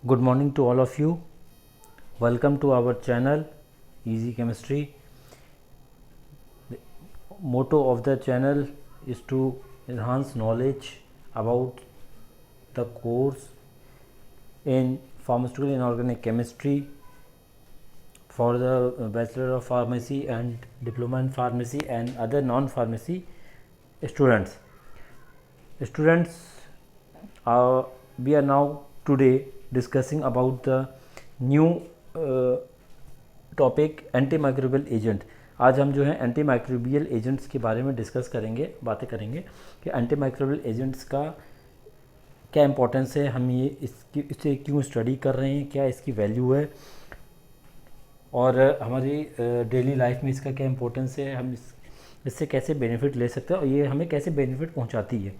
Good morning to all of you. Welcome to our channel Easy Chemistry. The motto of the channel is to enhance knowledge about the course in pharmaceutical inorganic chemistry for the Bachelor of Pharmacy and Diploma in Pharmacy and other non-pharmacy students. Students, we are now today discussing about the new topic anti microbial agent. आज हम जो है anti microbial agents के बारे में discuss करेंगे, बातें करेंगे कि एंटी माइक्रोबियल एजेंट्स का क्या इंपॉर्टेंस है, हम ये इसे क्यों स्टडी कर रहे हैं, क्या इसकी वैल्यू है और हमारी डेली लाइफ में इसका क्या इंपॉर्टेंस है, हम इससे कैसे बेनिफिट ले सकते हैं और ये हमें कैसे बेनिफिट पहुंचाती है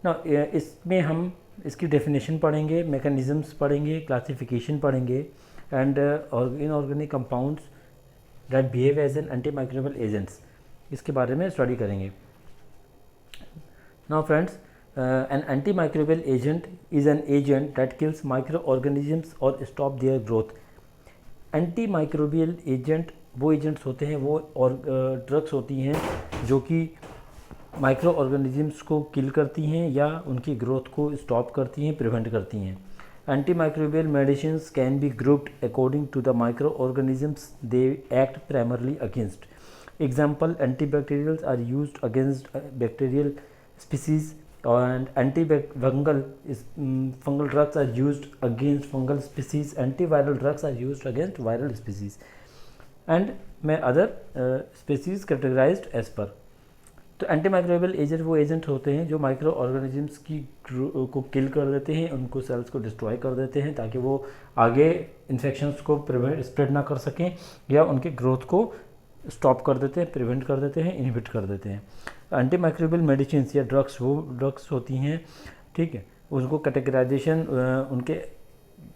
ना। इसमें हम इसकी डेफिनेशन पढ़ेंगे, मैकेनिज़म्स पढ़ेंगे, क्लासिफिकेशन पढ़ेंगे and inorganic compounds that behave as an antimicrobial agents, इसके बारे में स्टडी करेंगे। Now friends, an antimicrobial agent is an agent that kills microorganisms or stop their growth। antimicrobial agent वो एजेंट्स होते हैं, वो और ड्रग्स होती हैं जो कि माइक्रो ऑर्गेनिजम्स को किल करती हैं या उनकी ग्रोथ को स्टॉप करती हैं, प्रिवेंट करती हैं। Antimicrobial medicines can be grouped according to the microorganisms they act primarily against. Example, antibacterials are used against bacterial species and fungal drugs are used against fungal species. Antiviral drugs are used against viral species and may other species categorized as per. तो antimicrobial agent वो agent होते हैं जो micro organisms की को किल कर देते हैं, उनको सेल्स को डिस्ट्रॉय कर देते हैं ताकि वो आगे इन्फेक्शंस को स्प्रेड ना कर सकें या उनके ग्रोथ को स्टॉप कर देते हैं, प्रिवेंट कर देते हैं, इनहिबिट कर देते हैं। एंटीमाइक्रोबियल मेडिसिन या ड्रग्स वो ड्रग्स होती हैं, ठीक है, उनको कैटेगराइजेशन उनके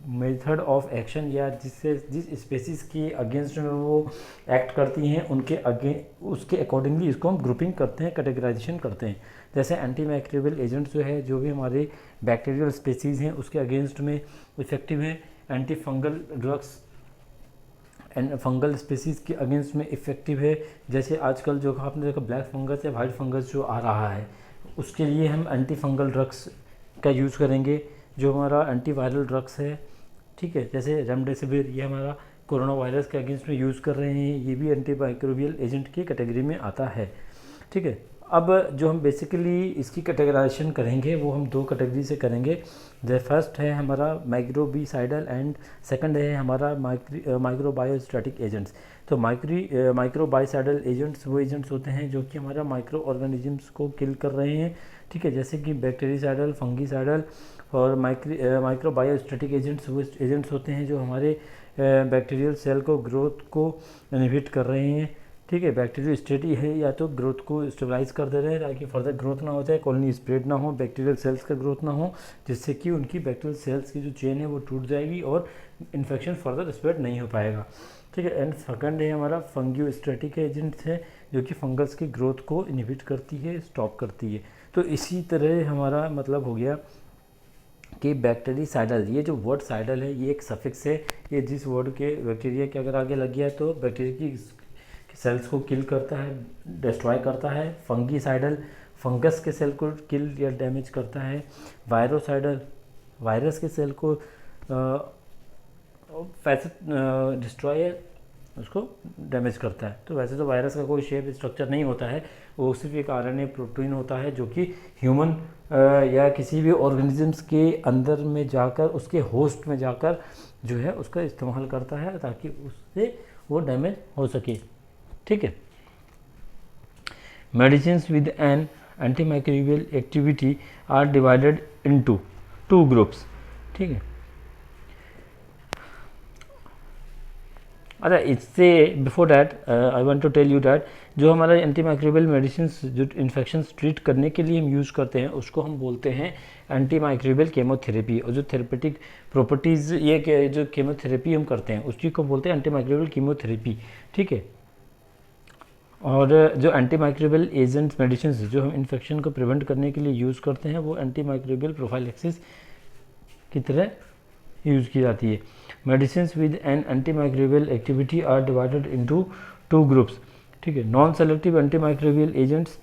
मेथड ऑफ एक्शन या जिस स्पेसीज़ के अगेंस्ट में वो एक्ट करती हैं उसके अकॉर्डिंगली इसको हम ग्रुपिंग करते हैं, कैटेगराइजेशन करते हैं। जैसे एंटी माइक्रोबियल एजेंट्स जो है जो भी हमारे बैक्टीरियल स्पेसीज़ हैं उसके अगेंस्ट में इफ़ेक्टिव है। Anti fungal drugs and fungal species के अगेंस्ट में इफ़ेक्टिव है। जैसे आजकल जो आपने देखा ब्लैक फंगस या वाइट फंगस जो आ रहा है उसके लिए हम एंटी फंगल ड्रग्स का यूज़ करेंगे। जो हमारा एंटीवायरल ड्रग्स है, ठीक है, जैसे रेमडेसिविर, ये हमारा कोरोना वायरस के अगेंस्ट में यूज़ कर रहे हैं, ये भी एंटीमाइक्रोबियल एजेंट की कैटेगरी में आता है, ठीक है। अब जो हम बेसिकली इसकी कैटेगराइजेशन करेंगे वो हम दो कैटेगरी से करेंगे। जो फर्स्ट है हमारा माइक्रोबिसाइडल एंड सेकंड है हमारा माइक्रोबायोस्टैटिक एजेंट्स। तो माइक्रोबायोसाइडल एजेंट्स वो एजेंट्स होते हैं जो कि हमारा माइक्रो को किल कर रहे हैं, ठीक है, जैसे कि बैक्टीरियासाइडल, फंगीसाइडल। और माइक्रोबायोस्टैटिक एजेंट्स वो एजेंट्स होते हैं जो हमारे बैक्टीरियल सेल को ग्रोथ को इनहिबिट कर रहे हैं, ठीक है। बैक्टीरियल स्टेटी है या तो ग्रोथ को स्टेबलाइज कर दे रहे हैं ताकि फर्दर ग्रोथ ना हो जाए, कॉलोनी स्प्रेड ना हो, बैक्टीरियल सेल्स का ग्रोथ ना हो, जिससे कि उनकी बैक्टीरियल सेल्स की जो चेन है वो टूट जाएगी और इन्फेक्शन फर्दर स्प्रेड नहीं हो पाएगा, ठीक है। एंड सेकंड है हमारा फंगियोस्टैटिक एजेंट्स है जो कि फंगस की ग्रोथ को इनहिबिट करती है, स्टॉप करती है। तो इसी तरह हमारा मतलब हो गया कि बैक्टीरियासाइडल, ये जो वर्ड साइडल है ये एक सफिक्स है, ये जिस वर्ड के बैक्टीरिया के अगर आगे लग गया तो बैक्टीरिया की सेल्स को किल करता है, डिस्ट्रॉय करता है। फंगीसाइडल फंगस के सेल को किल या डैमेज करता है। वायरोसाइडल वायरस के सेल को वैसे डिस्ट्रॉय उसको डैमेज करता है। तो वैसे तो वायरस का कोई शेप स्ट्रक्चर नहीं होता है, वो सिर्फ एक आरएनए प्रोटीन होता है जो कि ह्यूमन या किसी भी ऑर्गेनिजम्स के अंदर में जाकर उसके होस्ट में जाकर जो है उसका इस्तेमाल करता है ताकि उससे वो डैमेज हो सके, ठीक है। Medicines with an antimicrobial activity are divided into two groups, ठीक है। अच्छा, इससे before that I want to tell you that जो हमारा एंटीमाइक्रोबियल मेडिसिन जो इन्फेक्शंस ट्रीट करने के लिए हम यूज़ करते हैं उसको हम बोलते हैं एंटीमाइक्रोबियल केमोथेरेपी। और जो थेरेपेटिक प्रॉपर्टीज़ ये जो केमोथेरेपी हम करते हैं उसी को बोलते हैं एंटीमाइक्रोबियल कीमोथेरेपी, ठीक है। और जो एंटीमाइक्रोबियल एजेंट्स मेडिसिन जो हम इन्फेक्शन को प्रिवेंट करने के लिए यूज़ करते हैं वो एंटीमाइक्रोबियल प्रोफाइलैक्सिस की तरह यूज़ की जाती है। Medicine with an antimicrobial activity are divided into 2 groups, ठीक है। Non selective antimicrobial agents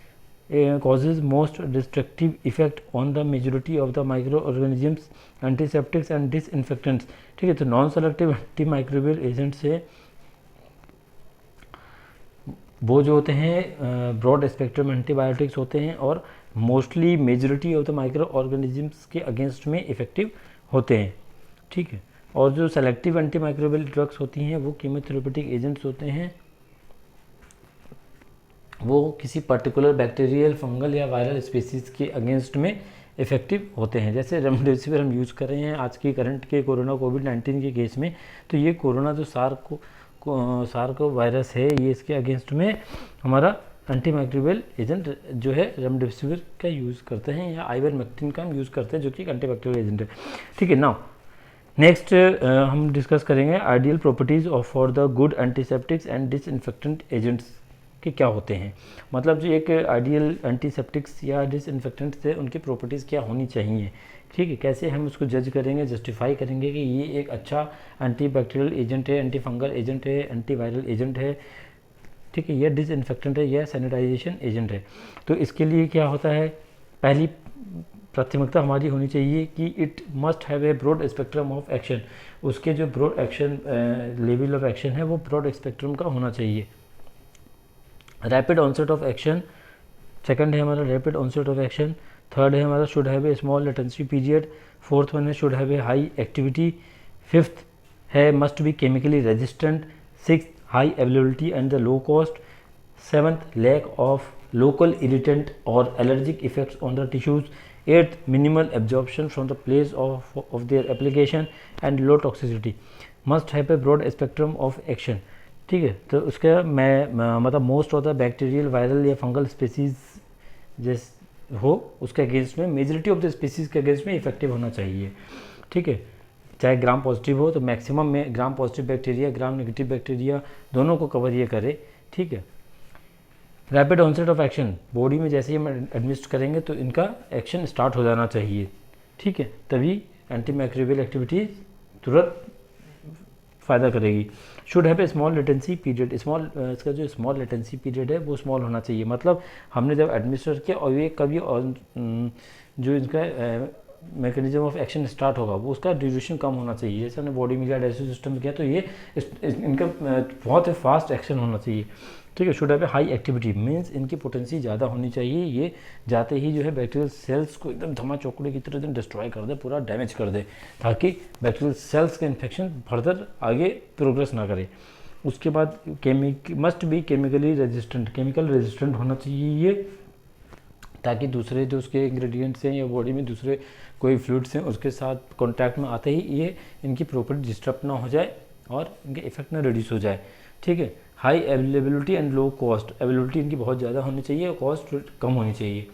causes most destructive effect on the majority of the microorganisms, antiseptics and disinfectants, ठीक है। तो नॉन सेलेक्टिव एंटीमाइक्रोबियल एजेंट से वो जो होते हैं ब्रॉड स्पेक्ट्रम एंटीबायोटिक्स होते हैं और mostly majority of the micro organisms के अगेंस्ट में इफेक्टिव होते हैं, ठीक है। और जो सेलेक्टिव एंटीमाइक्रोबियल ड्रग्स होती हैं वो कीमोथेरेपेटिक एजेंट्स होते हैं, वो किसी पर्टिकुलर बैक्टीरियल, फंगल या वायरल स्पीसीज़ के अगेंस्ट में इफेक्टिव होते हैं। जैसे रेमडेसिविर हम यूज़ कर रहे हैं आज की करंट के कोरोना कोविड-19 के केस में, तो ये कोरोना जो सार्को वायरस है, ये इसके अगेंस्ट में हमारा एंटीमाइक्रोबियल एजेंट जो है रेमडेसिविर का यूज़ करते हैं, या आइवरमेक्टिन का हम यूज़ करते हैं जो कि एक एंटीबैक्टीरियल एजेंट है, ठीक है। नाउ नेक्स्ट हम डिस्कस करेंगे ideal properties of for the good antiseptics and disinfectant agents के क्या होते हैं। मतलब जो एक आइडियल एंटीसेप्टिक्स या डिसइंफेक्टेंट से उनकी प्रॉपर्टीज़ क्या होनी चाहिए, ठीक है। कैसे हम उसको जज करेंगे, जस्टिफाई करेंगे कि ये एक अच्छा एंटीबैक्टीरियल एजेंट है, एंटी फंगल एजेंट है, एंटीवायरल एजेंट है, ठीक है, यह डिसइंफेक्टेंट है, यह सैनिटाइजेशन एजेंट है। तो इसके लिए क्या होता है, पहली प्राथमिकता हमारी होनी चाहिए कि it must have a broad spectrum of action. उसके जो broad action level of action है वो ब्रॉड स्पेक्ट्रम का होना चाहिए। Rapid onset of action, second है हमारा rapid onset of action. Third है हमारा should have a small latency period. Fourth one है should have a high activity. Fifth है must be chemically resistant. Sixth high availability and the low cost. Seventh lack of local irritant और allergic effects on the tissues. Eighth minimal absorption from the place of their application and low toxicity. Must have a broad spectrum of action, ठीक है। तो उसका मतलब most of the bacterial, viral या fungal species जैस हो उसके against में, मेजॉरिटी ऑफ द स्पीसीज के अगेंस्ट में इफेक्टिव होना चाहिए, ठीक है। चाहे ग्राम पॉजिटिव हो तो मैक्सिमम में gram positive bacteria, gram negative bacteria दोनों को कवर ये करे, ठीक है। Rapid onset of action, body में जैसे ही हम एडमिनिस्ट करेंगे तो इनका एक्शन स्टार्ट हो जाना चाहिए, ठीक है, तभी एंटीमाइक्रोबियल एक्टिविटी तुरंत फ़ायदा करेगी। Should have a small latency period, इसका जो स्मॉल लेटेंसी पीरियड है वो स्मॉल होना चाहिए। मतलब हमने जब एडमिनिस्टर किया और ये कभी जो इसका मैकेनिज्म ऑफ एक्शन स्टार्ट होगा वो उसका ड्यूरेशन कम होना चाहिए। जैसे हमने बॉडी में किया, डाइजेस्टिव सिस्टम में किया, तो ये इनका बहुत ही फास्ट एक्शन होना चाहिए, ठीक है। Should have a high activity means इनकी पोटेंसी ज़्यादा होनी चाहिए। ये जाते ही जो है बैक्टीरियल सेल्स को एकदम धमा चौकड़े की तरह एकदम डिस्ट्रॉय कर दे, पूरा डैमेज कर दे, ताकि बैक्टीरियल सेल्स का इन्फेक्शन फर्दर आगे प्रोग्रेस ना करे। उसके बाद must be chemically resistant, chemical resistant होना चाहिए ये, ताकि दूसरे जो उसके इंग्रेडिएंट्स हैं या बॉडी में दूसरे कोई फ्लूइड्स हैं उसके साथ कॉन्टैक्ट में आते ही ये इनकी प्रॉपर्टी डिस्टर्ब ना हो जाए और इनके इफेक्ट ना रिड्यूस हो जाए, ठीक है। High availability and low cost, availability इनकी बहुत ज़्यादा होनी चाहिए और कॉस्ट कम होनी चाहिए,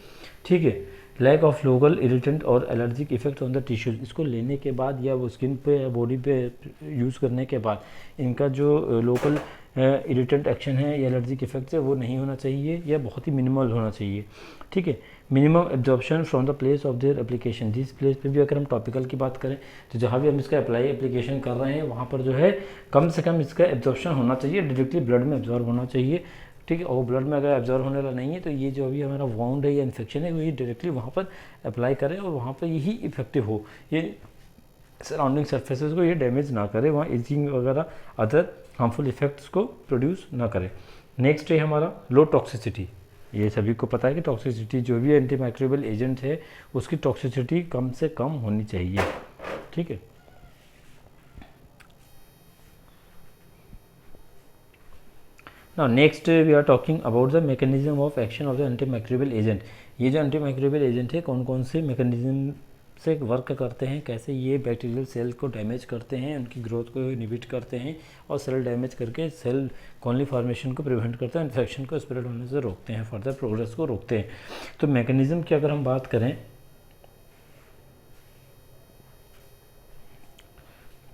ठीक है। लैक ऑफ लोकल इरिटेंट और allergic effect on the tissues, इसको लेने के बाद या वो स्किन पे या बॉडी पे यूज़ करने के बाद इनका जो लोकल इरिटेंट एक्शन है या एलर्जिक इफेक्ट है वो नहीं होना चाहिए या बहुत ही मिनिमल होना चाहिए, ठीक है। Minimum absorption from the place of their application, जिस प्लेस पे भी अगर हम टॉपिकल की बात करें तो जहाँ भी हम इसका अप्लाई एप्लीकेशन कर रहे हैं वहाँ पर जो है कम से कम इसका एब्जॉर्प्शन होना चाहिए, डायरेक्टली ब्लड में एब्जॉर्ब होना चाहिए, ठीक है। और ब्लड में अगर एब्जॉर्ब होने वाला नहीं है तो ये जो अभी हमारा वाउंड है या इन्फेक्शन है वो ये डायरेक्टली वहाँ पर अप्लाई करें और वहाँ पर यही इफेक्टिव हो, ये सराउंडिंग सर्फेसेस को ये डैमेज ना करे, वहाँ इचिंग वगैरह अदर हार्मफुल इफेक्ट्स को प्रोड्यूस ना करे। नेक्स्ट है हमारा लो टॉक्सिसिटी। ये सभी को पता है कि टॉक्सिसिटी जो भी एंटीमाइक्रोबियल एजेंट है उसकी टॉक्सिसिटी कम से कम होनी चाहिए, ठीक है। Now next we are talking about the mechanism of action of the antimicrobial agent. ये जो एंटीमाइक्रोबियल एजेंट है कौन कौन से मैकेनिज्म से वर्क करते हैं, कैसे ये बैक्टीरियल सेल को डैमेज करते हैं, उनकी ग्रोथ को इनहिबिट करते हैं और सेल डैमेज करके सेल कॉलोनी फॉर्मेशन को प्रिवेंट करते हैं, इन्फेक्शन को स्प्रेड होने से रोकते हैं, फर्दर प्रोग्रेस को रोकते हैं। तो मैकेनिज्म की अगर हम बात करें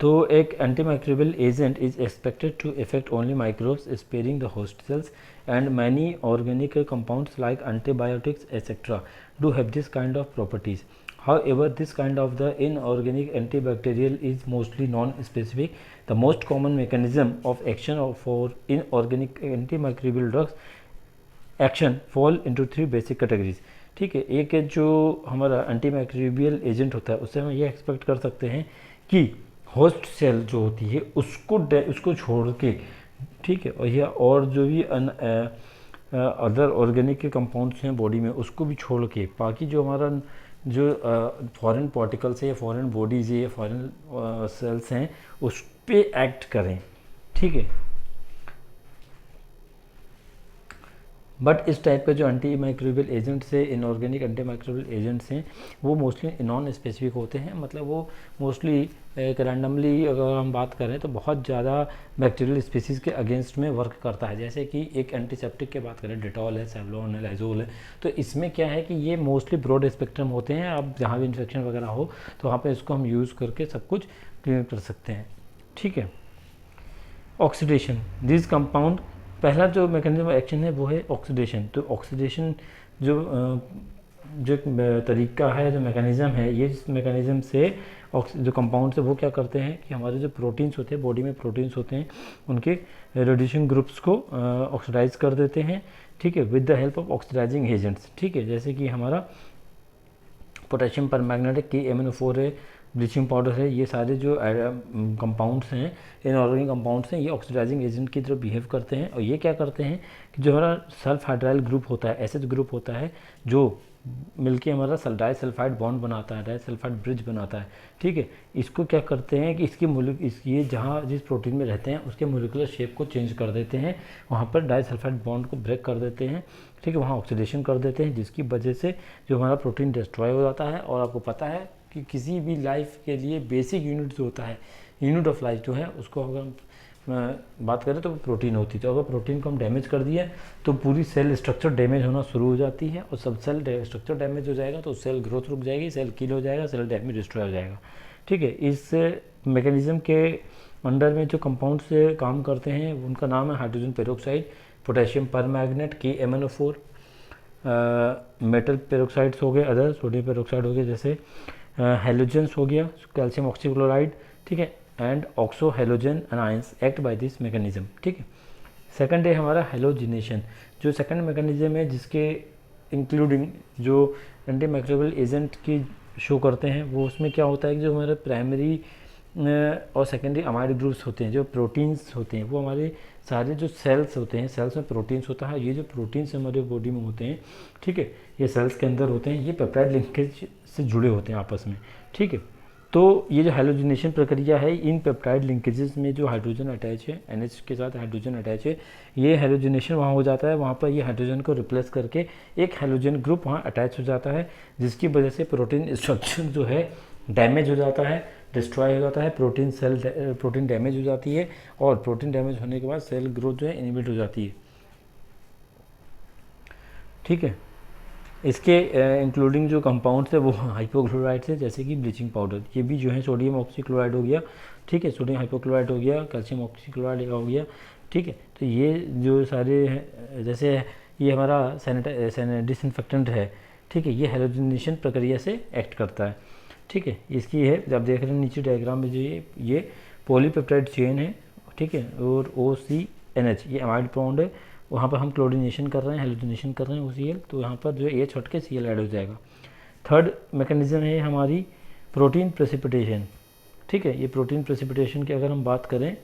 तो एक antimicrobial agent is expected to effect only microbes sparing the host cells and many organic compounds like antibiotics etcetera do have this kind of properties. However, this kind of the inorganic antibacterial is mostly non-specific. The most common mechanism of action for inorganic antimicrobial drugs action fall into 3 basic categories. ठीक है, एक है जो हमारा antimicrobial agent होता है, उससे हम ये एक्सपेक्ट कर सकते हैं कि होस्ट सेल जो होती है उसको छोड़ के, ठीक है, और या और जो भी अदर ऑर्गेनिक के कंपाउंड्स हैं बॉडी में उसको भी छोड़ के बाकी जो हमारा जो फॉरेन पार्टिकल्स है या फॉरेन बॉडीज़ है या फॉरेन सेल्स हैं उस पे एक्ट करें, ठीक है। बट इस टाइप का जो एंटी माइक्रोबियल एजेंट्स है, इनऑर्गेनिक एंटी माइक्रोबियल एजेंट्स हैं, वो मोस्टली नॉन स्पेसिफिक होते हैं। मतलब वो मोस्टली एक रैंडमली अगर हम बात करें तो बहुत ज़्यादा बैक्टीरियल स्पीसीज़ के अगेंस्ट में वर्क करता है। जैसे कि एक एंटीसेप्टिक की बात करें, डेटॉल है, सेवलॉन है, लाइजोल है, तो इसमें क्या है कि ये मोस्टली ब्रॉड स्पेक्ट्रम होते हैं। अब जहाँ भी इन्फेक्शन वगैरह हो तो वहाँ पर इसको हम यूज़ करके सब कुछ क्लियर कर सकते हैं, ठीक है। ऑक्सीडेशन, दिस कंपाउंड, पहला जो मैकेनिज्म एक्शन है वो है ऑक्सीडेशन। तो ऑक्सीडेशन जो तरीका है, जो मैकेनिज़्म है, ये इस मैकेनिज़्म से जो कंपाउंड्स है वो क्या करते हैं कि हमारे जो प्रोटीन्स होते हैं, बॉडी में प्रोटीन्स होते हैं, उनके रेड्यूसिंग ग्रुप्स को ऑक्सीडाइज कर देते हैं, ठीक है, with the help of oxidising agents, ठीक है। जैसे कि हमारा पोटेशियम परमैंगनेट है, KMnO4 है, ब्लीचिंग पाउडर है, ये सारे जो कंपाउंड्स हैं, इनऑर्गेनिक कंपाउंड्स हैं, ये ऑक्सीडाइजिंग एजेंट की तरह बिहेव करते हैं। और ये क्या करते हैं कि जो हमारा सल्फ हाइड्राइल ग्रुप होता है, एसिड ग्रुप होता है, जो मिलके हमारा डाइसल्फाइड बॉन्ड बनाता है, डाइसल्फाइड ब्रिज बनाता है, ठीक है, इसको क्या करते हैं कि ये जहाँ जिस प्रोटीन में रहते हैं उसके मोलिकुलर शेप को चेंज कर देते हैं, वहाँ पर डाइसल्फाइड बॉन्ड को ब्रेक कर देते हैं, ठीक है, वहाँ ऑक्सीडेशन कर देते हैं, जिसकी वजह से जो हमारा प्रोटीन डिस्ट्रॉय हो जाता है। और आपको पता है कि किसी भी लाइफ के लिए बेसिक यूनिट जो होता है, यूनिट ऑफ लाइफ जो है, उसको अगर हम बात करें तो प्रोटीन होती है। तो अगर प्रोटीन को हम डैमेज कर दिए तो पूरी सेल स्ट्रक्चर डैमेज होना शुरू हो जाती है, और सब सेल स्ट्रक्चर डैमेज हो जाएगा तो सेल ग्रोथ रुक जाएगी, सेल किल हो जाएगा, सेल डैमेज डिस्ट्रॉय हो जाएगा, ठीक है। इस मैकेनिज्म के अंडर में जो कंपाउंड से काम करते हैं उनका नाम है hydrogen peroxide, potassium permanganate, KMnO4, metal peroxides हो गए, अदर सोडियम पेरोक्साइड हो गए, जैसे हेलोजेंस हो गया, कैल्शियम ऑक्सीक्लोराइड, ठीक है, and oxo halogen anions act by this mechanism, ठीक है। सेकंड है हमारा हेलोजिनेशन, जो सेकंड मैकेनिज्म है जिसके इंक्लूडिंग जो एंटी माइक्रोबियल एजेंट की शो करते हैं, वो उसमें क्या होता है कि जो हमारे प्राइमरी और सेकेंडरी अमाइड ग्रुप्स होते हैं, जो प्रोटीन्स होते हैं, वो हमारे सारे जो सेल्स होते हैं, सेल्स में प्रोटीन्स होता है, ये जो प्रोटीन्स हमारे बॉडी में होते हैं, ठीक है, ये सेल्स के अंदर होते हैं, ये पेप्टाइड लिंकेज से जुड़े होते हैं आपस में, ठीक है। तो ये जो हेलोजिनेशन प्रक्रिया है, इन पेप्टाइड लिंकेजेस में जो हाइड्रोजन अटैच है, NH के साथ हाइड्रोजन अटैच है, ये हेलोजिनेशन वहाँ हो जाता है, वहाँ पर ये हाइड्रोजन को रिप्लेस करके एक हेलोजन ग्रुप वहाँ अटैच हो जाता है, जिसकी वजह से प्रोटीन स्ट्रक्चर जो है डैमेज हो जाता है, डिस्ट्रॉय हो जाता है, प्रोटीन डैमेज हो जाती है, और प्रोटीन डैमेज होने के बाद सेल ग्रोथ जो है इनहिबिट हो जाती है, ठीक है। इसके इंक्लूडिंग जो कंपाउंड्स है वो हाइपोक्लोराइड्स है, जैसे कि ब्लीचिंग पाउडर, ये भी जो है सोडियम ऑक्सीक्लोराइड हो गया, ठीक है, सोडियम हाइपोक्लोराइड हो गया, कैल्शियम ऑक्सीक्लोराइड हो गया, ठीक है। तो ये जो सारे हैं, जैसे ये हमारा डिसइंफेक्टेंट है, ठीक है, ये हेलोजिनेशन प्रक्रिया से एक्ट करता है, ठीक है। इसकी है, जब देख रहे हैं नीचे डायग्राम में, जो ये पॉलीपेप्टाइड चेन है, ठीक है, और OCNH ये अमाइड बॉन्ड है, वहाँ पर हम क्लोरीनेशन कर रहे हैं, हेलोजिनेशन कर रहे हैं OCl, तो यहाँ पर जो H हट के Cl ऐड हो जाएगा। थर्ड मैकेनिज्म है हमारी प्रोटीन प्रेसिपिटेशन, ठीक है। ये प्रोटीन प्रेसिपिटेशन की अगर हम बात करें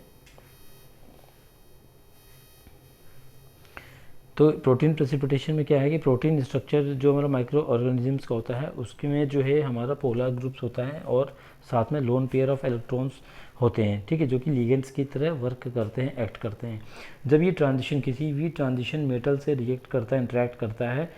तो प्रोटीन प्रेसिपिटेशन में क्या है कि प्रोटीन स्ट्रक्चर जो हमारा माइक्रो ऑर्गेनिजम्स का होता है उसके में जो है हमारा पोलर ग्रुप्स होता है, और साथ में लोन पेयर ऑफ इलेक्ट्रॉन्स होते हैं, ठीक है, जो कि लिगेंड्स की तरह वर्क करते हैं, एक्ट करते हैं। जब ये ट्रांजिशन किसी भी ट्रांजिशन मेटल से रिएक्ट करता है, इंटरेक्ट करता है,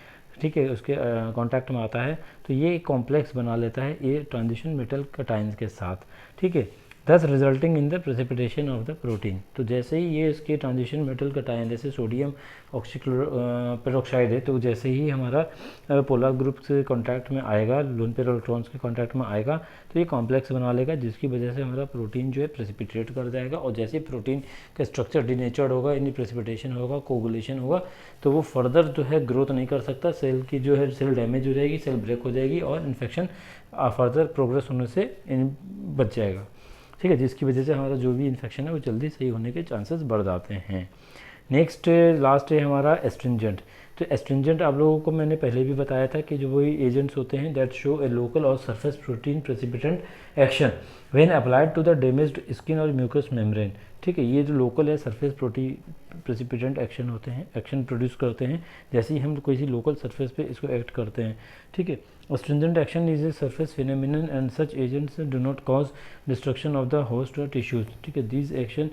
ठीक है, उसके कांटेक्ट में आता है, तो ये एक कॉम्प्लेक्स बना लेता है ये ट्रांजिशन मेटल कैटायंस के साथ, ठीक है। दस resulting in the precipitation of the protein. तो जैसे ही ये इसके ट्रांजिशन मेटल कटायन जैसे सोडियम पेरोक्साइड है, तो जैसे ही हमारा पोलर ग्रुप से कॉन्टैक्ट में आएगा, लोन पेयर इलेक्ट्रॉन्स के कॉन्टैक्ट में आएगा, तो ये कॉम्प्लेक्स बना लेगा, जिसकी वजह से हमारा प्रोटीन जो है प्रेसिपिटेट कर जाएगा। और जैसे ही प्रोटीन का स्ट्रक्चर डिनेचर्ड होगा, यानी प्रेसिपिटेशन होगा, कोगुलेशन होगा, तो वो फर्दर जो है ग्रोथ नहीं कर सकता, सेल की जो है सेल डैमेज हो जाएगी, सेल ब्रेक हो जाएगी और इन्फेक्शन फर्दर प्रोग्रेस होने से बच जाएगा। ठीक है, जिसकी वजह से हमारा जो भी इन्फेक्शन है वो जल्दी सही होने के चांसेस बढ़ जाते हैं। नेक्स्ट लास्ट है हमारा एस्ट्रिंजेंट। तो एस्ट्रिंजेंट आप लोगों को मैंने पहले भी बताया था कि जो वही एजेंट्स होते हैं दैट शो ए लोकल और surface protein precipitant action when applied to the damaged skin और म्यूकस मेम्ब्रेन। ठीक है, ये जो लोकल है सरफेस प्रोटीन प्रेसिपिटेंट एक्शन होते हैं, एक्शन प्रोड्यूस करते हैं जैसे ही हम किसी लोकल सरफेस पे इसको एक्ट करते हैं। ठीक है, astringent action is a surface phenomenon and such agents do not cause destruction of the host or tissues. ठीक है, these action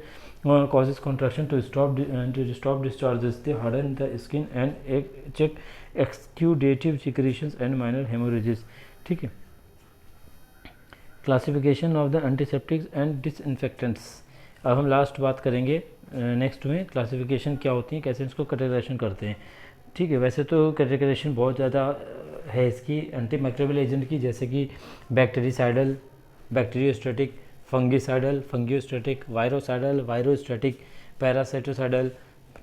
causes contraction to stop discharges, they harden the skin and check exudative secretions and minor hemorrhages. ठीक है, classification of the antiseptics and disinfectants. अब हम last बात करेंगे next में classification क्या होती है, कैसे इसको कैटेगराइजेशन करते हैं। ठीक है, वैसे तो कैटेगराइजेशन बहुत ज़्यादा है इसकी एंटी माइक्रोबियल एजेंट की, जैसे कि बैक्टीरिसाइडल, बैक्टीरियोस्टैटिक, फंगिसाइडल, फंगियोस्टैटिक, वायरोसाइडल, वायरोस्टैटिक, पैरासाइटोसाइडल,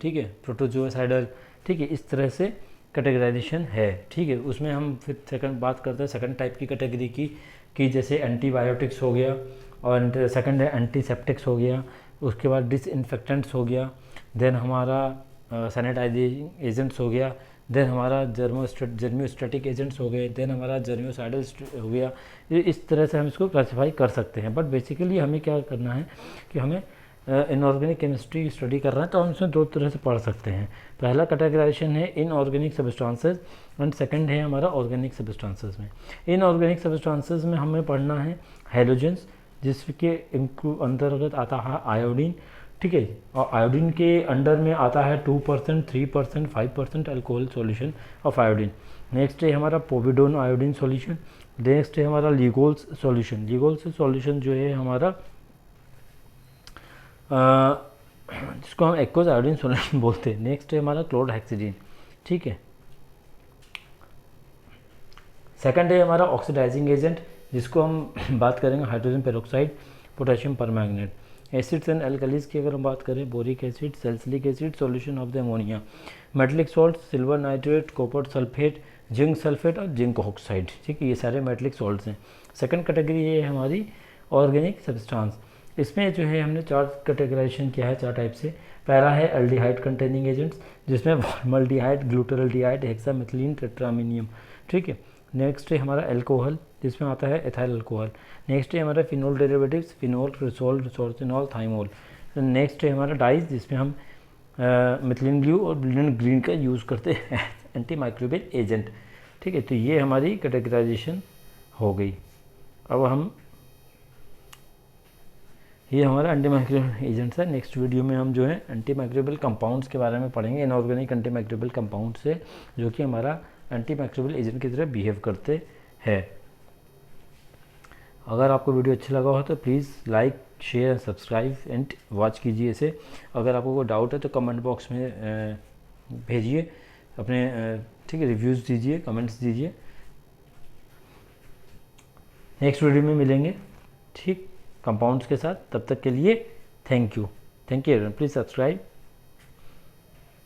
ठीक है, प्रोटोजोसाइडल। ठीक है, इस तरह से कैटेगराइजेशन है। ठीक है, उसमें हम फिर सेकंड बात करते हैं सेकंड टाइप की कैटेगरी की, कि जैसे एंटीबायोटिक्स हो गया, और सेकंड है एंटीसेप्टिक्स हो गया, उसके बाद डिसइंफेक्टेंट्स हो गया, देन हमारा सैनिटाइजिंग एजेंट्स हो गया, देन हमारा जर्मियोस्टैटिक एजेंट्स हो गए, देन हमारा जर्मियोसाइडल हो गया। ये इस तरह से हम इसको क्लासीफाई कर सकते हैं। बट बेसिकली हमें क्या करना है कि हमें इनऑर्गेनिक केमिस्ट्री स्टडी कर रहे हैं तो हम इसमें दो तरह से पढ़ सकते हैं। पहला कैटेगराइजेशन है इनऑर्गेनिक सब्सटेंसेस एंड सेकंड है हमारा ऑर्गेनिक सब्सटेंसेस में। इनऑर्गेनिक सब्सटेंसेस में हमें पढ़ना है हैलोजेंस, जिसके अंतर्गत आता है आयोडीन। ठीक है, और आयोडीन के अंडर में आता है 2%, 3%, 5% alcohol solution of iodine. Next है हमारा पोविडोन आयोडीन सॉल्यूशन। नेक्स्ट है हमारा लिगोल्स सॉल्यूशन। लिगोल्स सॉल्यूशन जो है हमारा जिसको हम एक्वस आयोडीन सॉल्यूशन बोलते हैं। नेक्स्ट है हमारा क्लोरहेक्सिडिन। ठीक है, सेकंड है हमारा ऑक्सीडाइजिंग एजेंट, जिसको हम बात करेंगे hydrogen peroxide, potassium permanganate. Acids and alkalis की अगर हम बात करें, boric acid, salicylic acid, solution of the ammonia, metallic salt, silver nitrate, copper sulphate, zinc sulphate और जिंक ऑक्साइड। ठीक है, ये सारे मेटलिक सॉल्ट्स हैं। सेकंड कैटेगरी ये है हमारी ऑर्गेनिक सब्सटेंस। इसमें जो है हमने चार कैटेगराइजेशन किया है, चार टाइप से। पहला है एल्डिहाइड कंटेनिंग एजेंट्स, जिसमें फॉर्मल्डिहाइड, ग्लूटाराल्डिहाइड, हेक्सामेथिलीन, टेट्रामीनियम। ठीक है, नेक्स्ट है हमारा एल्कोहल, जिसमें आता है एथाइल अल्कोहल। नेक्स्ट है हमारा phenol derivatives, phenol, cresol, resorcinol, thymol. Next है हमारा डाइज, जिसमें हम मिथिलीन ब्लू और ब्लिन ग्रीन का यूज़ करते हैं एंटी माइक्रोबियल एजेंट। ठीक है, तो ये हमारी कैटेगराइजेशन हो गई। अब हम ये हमारा एंटी माइक्रोबियल एजेंट्स है। नेक्स्ट वीडियो में हम जो है एंटी माइक्रोबियल कंपाउंड्स के बारे में पढ़ेंगे, इनऑर्गेनिक एंटी माइक्रोबियल कंपाउंड्स है जो कि हमारा एंटी माइक्रोबियल एजेंट की तरह बिहेव करते हैं। अगर आपको वीडियो अच्छा लगा हो तो please like, share and subscribe and watch कीजिए इसे। अगर आपको कोई डाउट है तो कमेंट बॉक्स में भेजिए अपने, ठीक है, रिव्यूज़ दीजिए, कमेंट्स दीजिए। नेक्स्ट वीडियो में मिलेंगे, ठीक, कंपाउंड्स के साथ। तब तक के लिए thank you everyone. Please subscribe.